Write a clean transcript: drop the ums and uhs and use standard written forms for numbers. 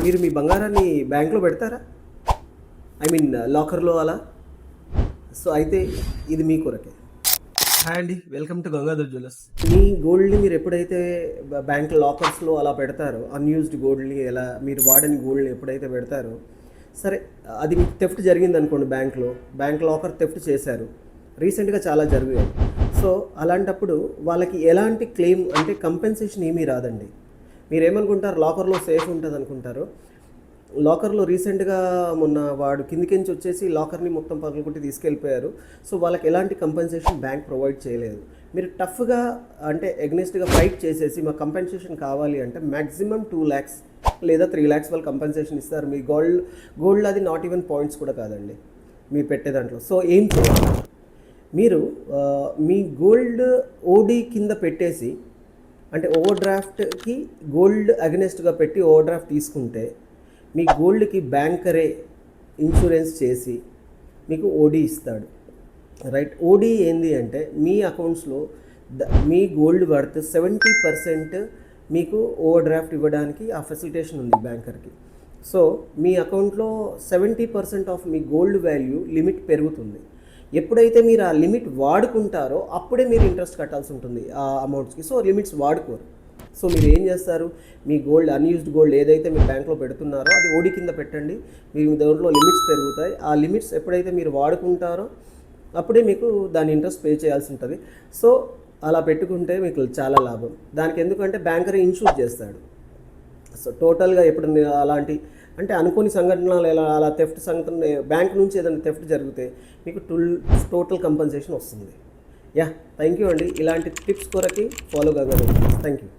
మీరు మీ బంగారాన్ని బ్యాంక్లో పెడతారా? ఐ మీన్ లాకర్లో అలా. సో అయితే ఇది మీ కొరకే. హాయ్ అండి, వెల్కమ్ టు గంగాధర్ జ్యువెలర్స్. మీ గోల్డ్ని మీరు ఎప్పుడైతే బ్యాంక్ లాకర్స్లో అలా పెడతారో, అన్యూజ్డ్ గోల్డ్ని ఎలా మీరు వాడని గోల్డ్ని ఎప్పుడైతే పెడతారో, సరే అది మీకు థెఫ్ట్ జరిగింది అనుకోండి, బ్యాంక్ లాకర్ థెఫ్ట్ చేశారు, రీసెంట్గా చాలా జరిగాయి. సో అలాంటప్పుడు వాళ్ళకి ఎలాంటి క్లెయిమ్ అంటే కంపెన్సేషన్ ఏమీ రాదండి. మీరేమనుకుంటారు, లాకర్లో సేఫ్ ఉంటుంది అనుకుంటారు. లాకర్లో రీసెంట్గా మొన్న వాడు కిందికించి వచ్చేసి లాకర్ని మొత్తం పగలగొట్టి తీసుకెళ్ళిపోయారు. సో వాళ్ళకి ఎలాంటి కంపెన్సేషన్ బ్యాంక్ ప్రొవైడ్ చేయలేదు. మీరు టఫ్గా అంటే ఎగ్నెస్ట్గా ఫైట్ చేసేసి మాకు కంపెన్సేషన్ కావాలి అంటే మ్యాక్సిమం 2 lakhs లేదా 3 lakhs వాళ్ళు కంపెన్సేషన్ ఇస్తారు. మీ గోల్డ్ అది నాట్ ఈవెన్ పాయింట్స్ కూడా కాదండి మీ పెట్టే దాంట్లో. సో ఏం చేయాలి, మీరు మీ గోల్డ్ ఓడి కింద పెట్టేసి, అంటే ఓవర్ డ్రాఫ్ట్కి గోల్డ్ అగెనెస్ట్గా పెట్టి ఓవర్ డ్రాఫ్ట్ తీసుకుంటే మీ గోల్డ్కి బ్యాంకరే ఇన్సూరెన్స్ చేసి మీకు ఓడి ఇస్తాడు, రైట్. ఓడి ఏంది అంటే మీ అకౌంట్స్లో మీ గోల్డ్ వర్త్ 70% మీకు ఓవర్ డ్రాఫ్ట్ ఇవ్వడానికి ఆ ఫెసిలిటేషన్ ఉంది బ్యాంకర్కి. సో మీ అకౌంట్లో 70% of me gold value limit పెరుగుతుంది. ఎప్పుడైతే మీరు ఆ లిమిట్ వాడుకుంటారో అప్పుడే మీరు ఇంట్రెస్ట్ కట్టాల్సి ఉంటుంది ఆ అమౌంట్స్కి. సో లిమిట్స్ వాడుకోరు. సో మీరు ఏం చేస్తారు, మీ గోల్డ్ అన్యూజ్డ్ గోల్డ్ ఏదైతే మీరు బ్యాంక్లో పెడుతున్నారో అది ఓడి కింద పెట్టండి. మీ దాంట్లో లిమిట్స్ పెరుగుతాయి. ఆ లిమిట్స్ ఎప్పుడైతే మీరు వాడుకుంటారో అప్పుడే మీకు దాని ఇంట్రెస్ట్ పే చేయాల్సి ఉంటుంది. సో అలా పెట్టుకుంటే మీకు చాలా లాభం. దానికి ఎందుకంటే బ్యాంకర్ ఇన్సూర్ చేస్తాడు. సో టోటల్గా ఎప్పుడు అలాంటి అంటే అనుకోని సంఘటనలు అలా థెఫ్ట్ సంఘటన బ్యాంక్ నుంచి ఏదైనా థెఫ్ట్ జరిగితే మీకు టోటల్ కంపెన్సేషన్ వస్తుంది. థ్యాంక్ యూ అండి. ఇలాంటి టిప్స్ కొరకి ఫాలో కాగలరు. Thank you.